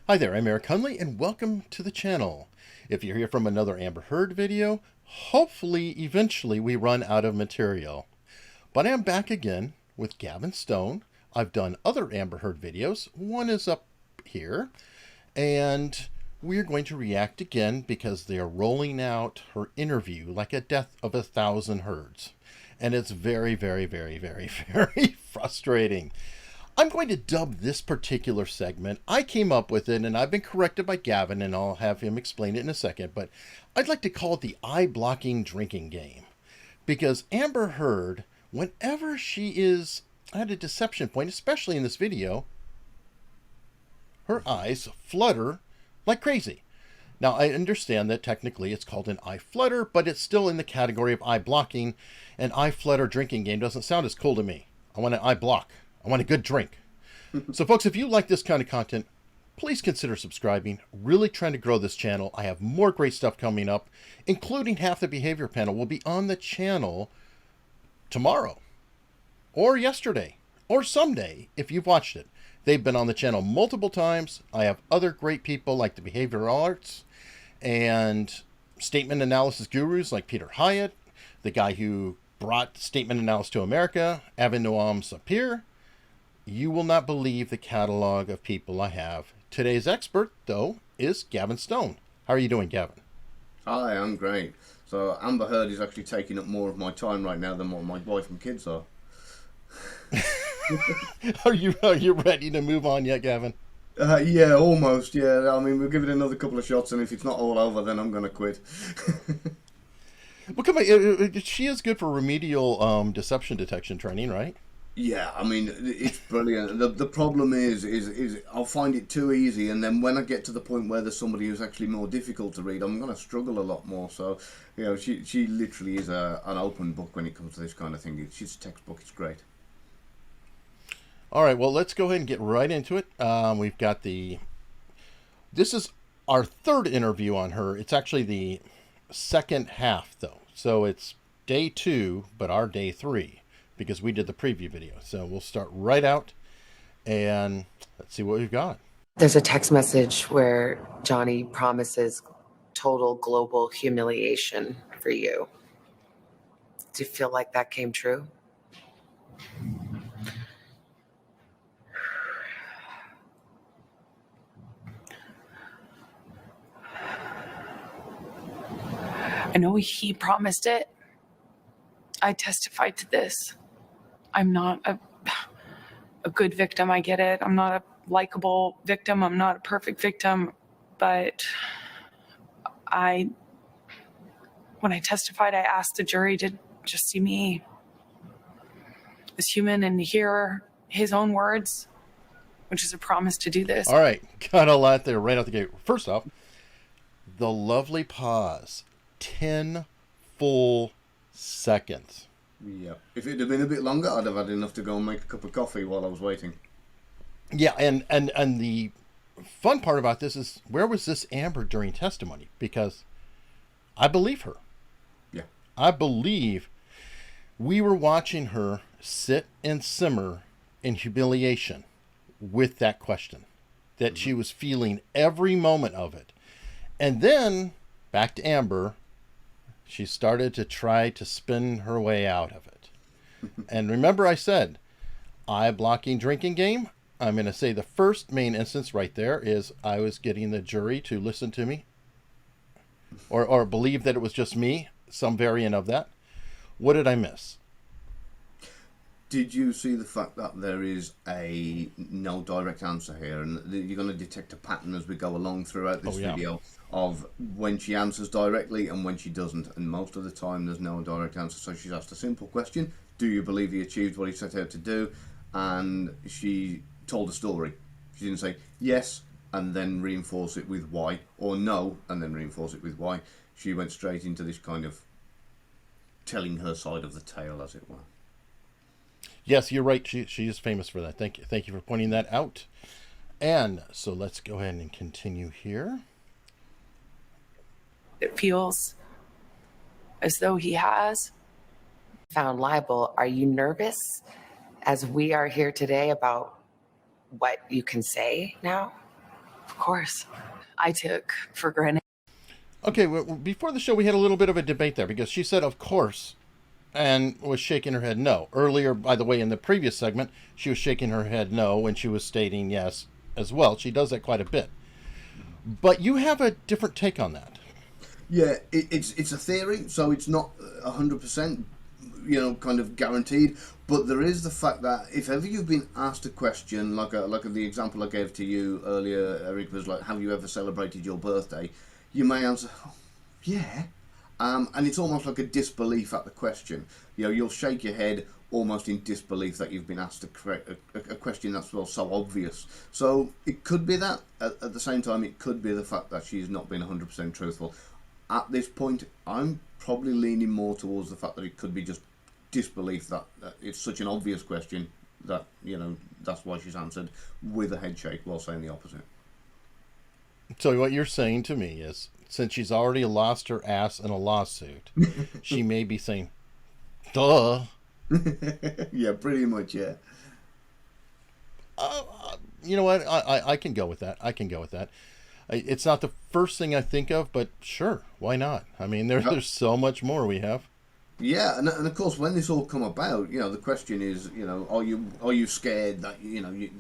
Hi there, I'm Eric Hunley, and welcome to the channel. If you're here from another Amber Heard video, hopefully eventually we run out of material. But I am back again with Gavin Stone. I've done other Amber Heard videos. One is up here, and we're going to react again because they are rolling out her interview like a death of 1,000 herds. And it's very, very, very, very, very frustrating. I'm going to dub this particular segment. I came up with it, and I've been corrected by Gavin, and I'll have him explain it in a second, but I'd like to call it the eye-blocking drinking game. Because Amber Heard, whenever she is at a deception point, especially in this video, her eyes flutter like crazy. Now, I understand that technically it's called an eye flutter, but it's still in the category of eye blocking. An eye flutter drinking game doesn't sound as cool to me. I want an eye block. I want a good drink. So folks, if you like this kind of content, please consider subscribing. Really trying to grow this channel. I have more great stuff coming up, including Half the Behavior panel will be on the channel tomorrow or yesterday or someday if you've watched it. They've been on the channel multiple times. I have other great people like the behavioral arts and statement analysis gurus like Peter Hyatt, the guy who brought statement analysis to America, Avinoam Sapir. You will not believe the catalog of people I have. Today's expert, though, is Gavin Stone. How are you doing, Gavin? Hi, I'm great. So Amber Heard is actually taking up more of my time right now than what my wife and kids are. Are you ready to move on yet, Gavin? Yeah, almost. Yeah, I mean, we'll give it another couple of shots, and if it's not all over, then I'm gonna quit. Well, come on. She is good for remedial deception detection training, right? Yeah, I mean, it's brilliant. The problem is I'll find it too easy, and then when I get to the point where there's somebody who's actually more difficult to read, I'm gonna struggle a lot more. So, she literally is an open book when it comes to this kind of thing. She's a textbook. It's great. All right. Well, let's go ahead and get right into it. We've got this is our third interview on her. It's actually the second half, though. So it's day 2, but our day 3, because we did the preview video. So we'll start right out and let's see what we've got. There's a text message where Johnny promises total global humiliation for you. Do you feel like that came true? I know he promised it. I testified to this. I'm not a good victim. I get it. I'm not a likable victim. I'm not a perfect victim. But when I testified, I asked the jury to just see me as human and hear his own words, which is a promise to do this. All right. Got a lot there right out the gate. First off, the lovely pause. 10 full seconds. Yeah. If it had been a bit longer, I'd have had enough to go and make a cup of coffee while I was waiting. Yeah, and the fun part about this is, where was this Amber during testimony? Because I believe her. Yeah. I believe we were watching her sit and simmer in humiliation with that question, that she was feeling every moment of it. And then, back to Amber, she started to try to spin her way out of it. And remember I said, eye blocking drinking game? I'm going to say the first main instance right there is I was getting the jury to listen to me or believe that it was just me, some variant of that. What did I miss? Did you see the fact that there is no direct answer here, and you're going to detect a pattern as we go along throughout this video of when she answers directly and when she doesn't, and most of the time there's no direct answer. So she's asked a simple question: do you believe he achieved what he set out to do? And she told a story. She didn't say yes and then reinforce it with why, or no and then reinforce it with why. She went straight into this kind of telling her side of the tale, as it were. Yes, you're right. She is famous for that. Thank you. Thank you for pointing that out. And so let's go ahead and continue here. It feels as though he has. Found liable. Are you nervous, as we are here today, about what you can say now? Of course. I took for granted. Okay, well, before the show, we had a little bit of a debate there because she said, of course, and was shaking her head no. Earlier, by the way, in the previous segment, she was shaking her head no when she was stating yes as well. She does that quite a bit. But you have a different take on that. Yeah, it's a theory, so it's not 100%, kind of guaranteed. But there is the fact that if ever you've been asked a question, like the example I gave to you earlier, Eric, was like, have you ever celebrated your birthday? You may answer, oh, yeah. And it's almost like a disbelief at the question. You'll shake your head almost in disbelief that you've been asked a question that's so obvious. So it could be that. At the same time, it could be the fact that she's not been 100% truthful. At this point, I'm probably leaning more towards the fact that it could be just disbelief that it's such an obvious question that, that's why she's answered with a head shake while saying the opposite. So what you're saying to me is, since she's already lost her ass in a lawsuit, she may be saying, duh. Yeah, pretty much, yeah. You know what? I can go with that. It's not the first thing I think of, but sure, why not? I mean, there's so much more we have. Yeah, and of course, when this all come about, the question is, are you scared that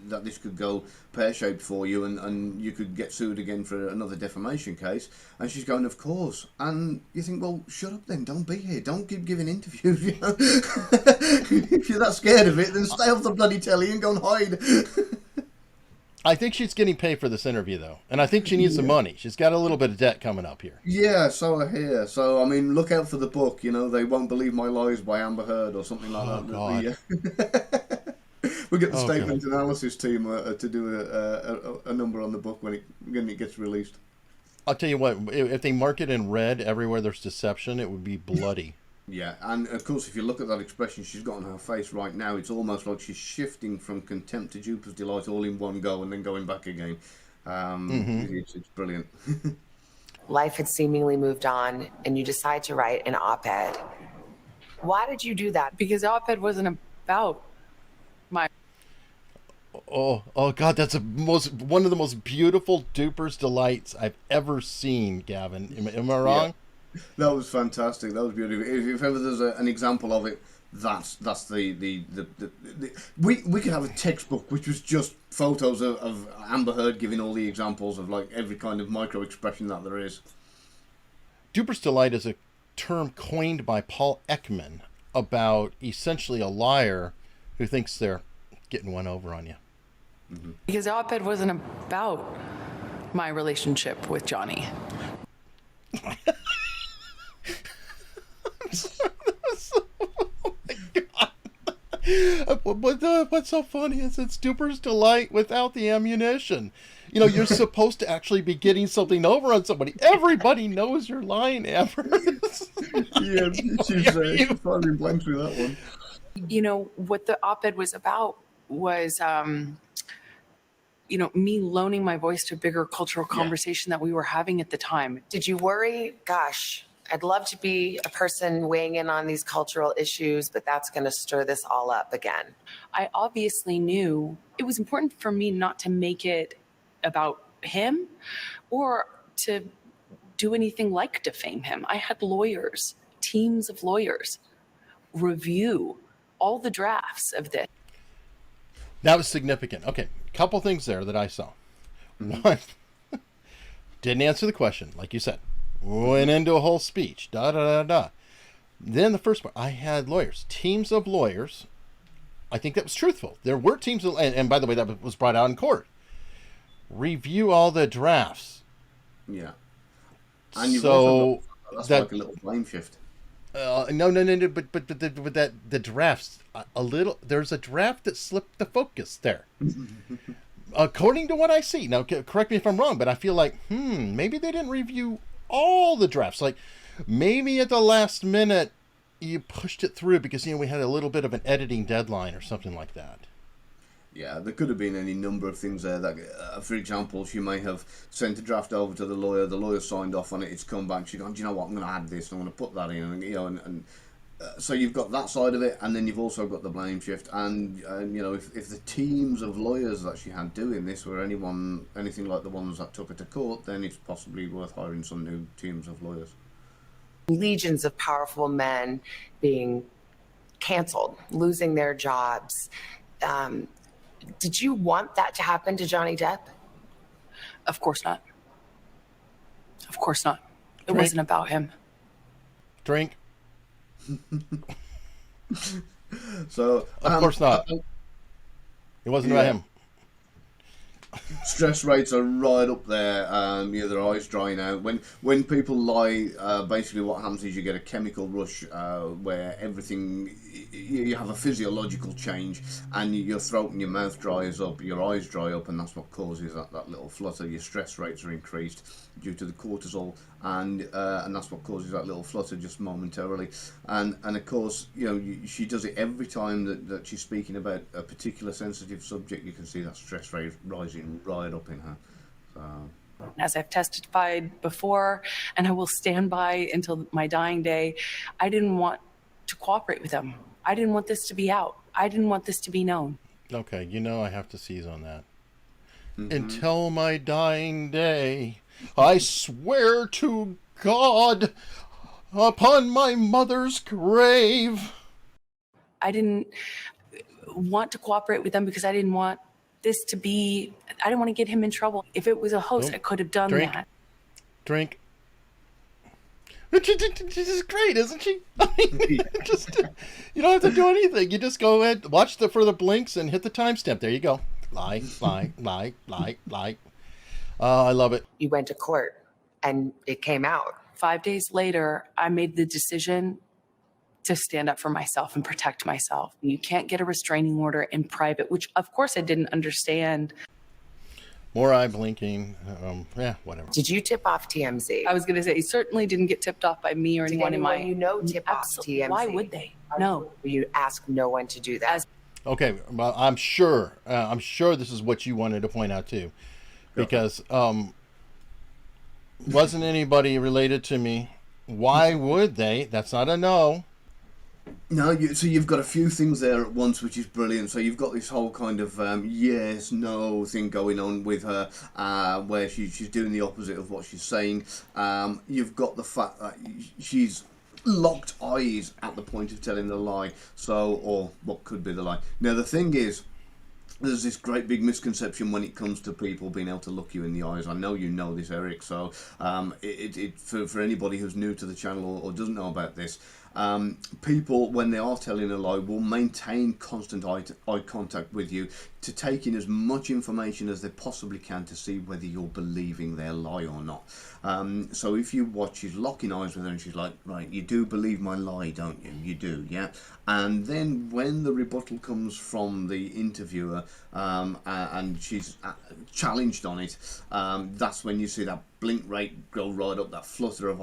that this could go pear-shaped for you, and you could get sued again for another defamation case? And she's going, of course. And you think, well, shut up then. Don't be here. Don't keep giving interviews. If you're that scared of it, then stay off the bloody telly and go and hide. I think she's getting paid for this interview, though. And I think she needs some money. She's got a little bit of debt coming up here. Yeah, so I hear. So, I mean, look out for the book, They Won't Believe My Lies by Amber Heard or something like that. God. We'll get the statement analysis team to do a number on the book when it gets released. I'll tell you what, if they mark it in red everywhere there's deception, it would be bloody. Yeah, and of course, if you look at that expression she's got on her face right now, it's almost like she's shifting from contempt to Jupiter's delight all in one go and then going back again. It's brilliant. Life had seemingly moved on, and you decide to write an op-ed. Why did you do that? Because the op-ed wasn't about my... Oh God, that's one of the most beautiful duper's delights I've ever seen, Gavin. Am I wrong? Yeah. That was fantastic. That was beautiful. If ever there's an example of it, that's the we could have a textbook which was just photos of Amber Heard giving all the examples of like every kind of micro expression that there is. Duper's delight is a term coined by Paul Ekman about essentially a liar who thinks they're getting one over on you. Mm-hmm. Because the op-ed wasn't about my relationship with Johnny. Oh my God. What's so funny is it's Duper's delight without the ammunition. You're supposed to actually be getting something over on somebody. Everybody knows you're lying, Amber. Yeah, she's finding blanks with that one. What the op-ed was about was, me loaning my voice to a bigger cultural conversation that we were having at the time. Did you worry? Gosh, I'd love to be a person weighing in on these cultural issues, but that's going to stir this all up again. I obviously knew it was important for me not to make it about him or to do anything like defame him. I had lawyers, teams of lawyers, review all the drafts of this. That was significant. Okay, couple things there that I saw. One, didn't answer the question, like you said. Went into a whole speech. Then the first part, I had lawyers, teams of lawyers. I think that was truthful. There were teams of, and by the way, that was brought out in court. Review all the drafts. Yeah. And you've also got, that's like a little blame shift. No, but that the drafts a little. There's a draft that slipped the focus there. According to what I see, now correct me if I'm wrong, but I feel like maybe they didn't review all the drafts. Like maybe at the last minute you pushed it through because we had a little bit of an editing deadline or something like that. Yeah, there could have been any number of things there. That, for example, she may have sent a draft over to the lawyer. The lawyer signed off on it. It's come back. She's gone, do you know what? I'm going to add this. I'm going to put that in. And So you've got that side of it, and then you've also got the blame shift. And you know, if the teams of lawyers that she had doing this were anything like the ones that took her to court, then it's possibly worth hiring some new teams of lawyers. Legions of powerful men being canceled, losing their jobs. Did you want that to happen to Johnny Depp? Of course not. Of course not. It Drink. wasn't about him. Drink. So Of course not. It wasn't about him. Stress rates are right up there. Yeah, their eyes drying out. When people lie, basically what happens is you get a chemical rush where everything, you have a physiological change, and your throat and your mouth dries up, your eyes dry up, and that's what causes that little flutter. Your stress rates are increased due to the cortisol, and that's what causes that little flutter just momentarily. And of course, you know, she does it every time that she's speaking about a particular sensitive subject. You can see that stress rate rising right up in her. So. As I've testified before, and I will stand by until my dying day, I didn't want to cooperate with him. I didn't want this to be out. I didn't want this to be known. Okay, you know I have to seize on that. Until my dying day, I swear to God, upon my mother's grave. I didn't want to cooperate with them because I didn't want this to be, I didn't want to get him in trouble. If it was a host, Nope. I could have done Drink. that. Drink. She's great, isn't she? I mean, just, you don't have to do anything. You just go ahead, watch for the blinks, and hit the timestamp. There you go. Lie, lie, lie, lie, lie. I love it. You went to court and it came out. 5 days later, I made the decision to stand up for myself and protect myself. You can't get a restraining order in private, which of course I didn't understand. More eye blinking. Yeah, whatever. Did you tip off TMZ? I was going to say, he certainly didn't get tipped off by me or Did anyone in my... anyone you know tip off Absolutely. TMZ? Why would they? No. You ask no one to do that. Okay, well, I'm sure this is what you wanted to point out too, because wasn't anybody related to me. Why would they? That's not a no. No, so you've got a few things there at once, which is brilliant. So you've got this whole kind of yes, no thing going on with her, where she's doing the opposite of what she's saying. You've got the fact that she's locked eyes at the point of telling the lie. So, or what could be the lie. Now, the thing is, there's this great big misconception when it comes to people being able to look you in the eyes. I know you know this, Eric. So, for anybody who's new to the channel or doesn't know about this, people, when they are telling a lie, will maintain constant eye contact with you to take in as much information as they possibly can to see whether you're believing their lie or not. So if you watch, she's locking eyes with her and she's like, right, you do believe my lie, don't you? You do, yeah? And then when the rebuttal comes from the interviewer and she's challenged on it, that's when you see that blink rate go right up, that flutter of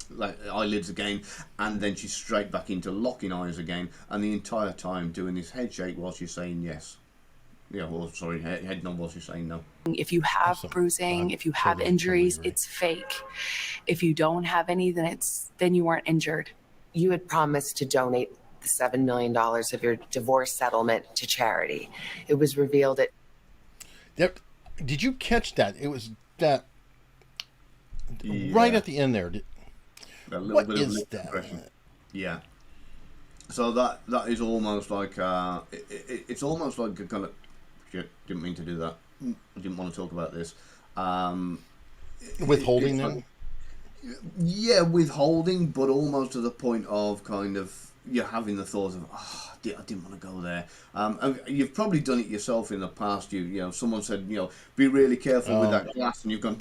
like eyelids again, and then she's straight back into locking eyes again, and the entire time doing this head shake while she's saying yes. Yeah, well, sorry, head nod while she's saying no. If you have Awesome. bruising, if you have totally injuries, agree. it's fake. If you don't have any, then you weren't injured. You had promised to donate the $7 million of your divorce settlement to charity. It was revealed at... Yep. Did you catch that? It was that right at the end there. A little What bit of is lip that? compression. Yeah. So that is almost like it's almost like a kind of shit. Didn't mean to do that. I didn't want to talk about this. Withholding it's them? Yeah, withholding, but almost to the point of kind of you're having the thought of, oh, I didn't want to go there. And you've probably done it yourself in the past. You know, someone said, you know, be really careful with that glass, and you've gone,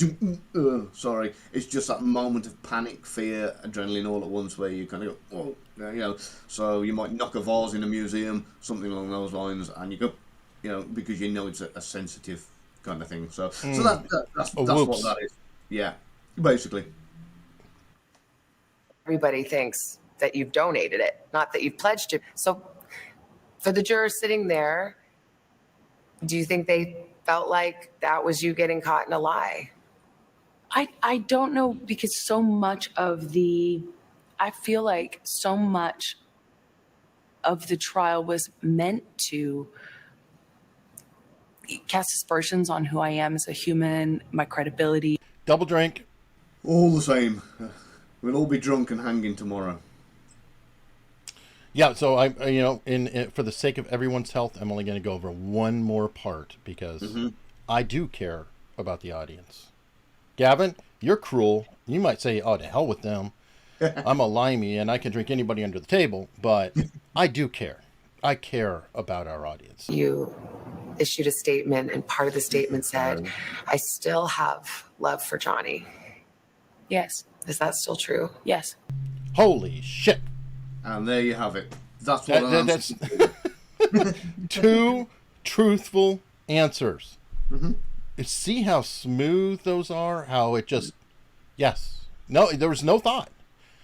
sorry. It's just that moment of panic, fear, adrenaline all at once, where you kind of go, oh, you know. So you might knock a vase in a museum, something along those lines, and you go, you know, because you know it's a sensitive kind of thing. So that's what that is. Yeah, basically. Everybody thinks that you've donated it, not that you've pledged it. So for the jurors sitting there, do you think they felt like that was you getting caught in a lie? I don't know, because so much of the I feel like so much of the trial was meant to cast aspersions on who I am as a human, my credibility. Double drink. All the same, we'll all be drunk and hanging tomorrow. Yeah, so in for the sake of everyone's health, I'm only going to go over one more part because I do care about the audience. Gavin, you're cruel. You might say, "Oh, to hell with them." I'm a limey and I can drink anybody under the table, but I do care. I care about our audience. You issued a statement, and part of the statement said, "I still have love for Johnny." Yes. Is that still true? Yes. Holy shit. And there you have it. That's what That's two truthful answers. See how smooth those are? How it just, yes. No, there was no thought.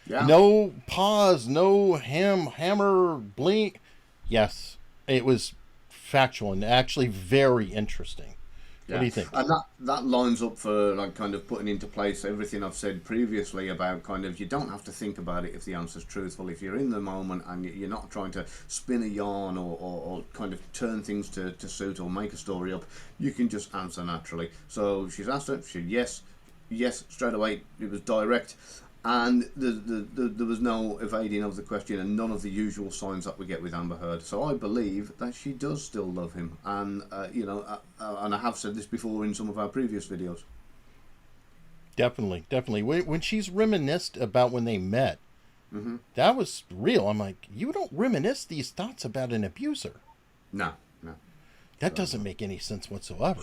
Yeah. No pause, no hammer, blink. Yes, it was factual and actually very interesting. What do you think? And that lines up for like kind of putting into place everything I've said previously about kind of you don't have to think about it if the answer's truthful. If you're in the moment and you're not trying to spin a yarn or kind of turn things to suit or make a story up, you can just answer naturally. So she's asked it, she said yes straight away. It was direct. And there was no evading of the question and none of the usual signs that we get with Amber Heard. So I believe that she does still love him. And, and I have said this before in some of our previous videos. Definitely. When she's reminisced about when they met, that was real. I'm like, you don't reminisce these thoughts about an abuser. No. That doesn't make any sense whatsoever.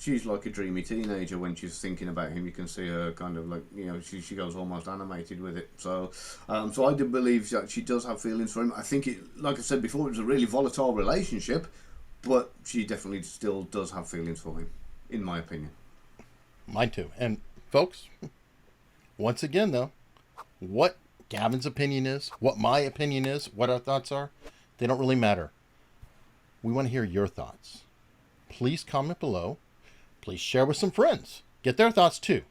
She's like a dreamy teenager when she's thinking about him. You can see her kind of like, she goes almost animated with it. So I do believe that she does have feelings for him. I think it, like I said before, it was a really volatile relationship, but she definitely still does have feelings for him, in my opinion. Mine too. And folks, once again though, what Gavin's opinion is, what my opinion is, what our thoughts are, they don't really matter. We want to hear your thoughts. Please comment below. Please share with some friends. Get their thoughts too.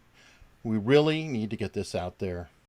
We really need to get this out there.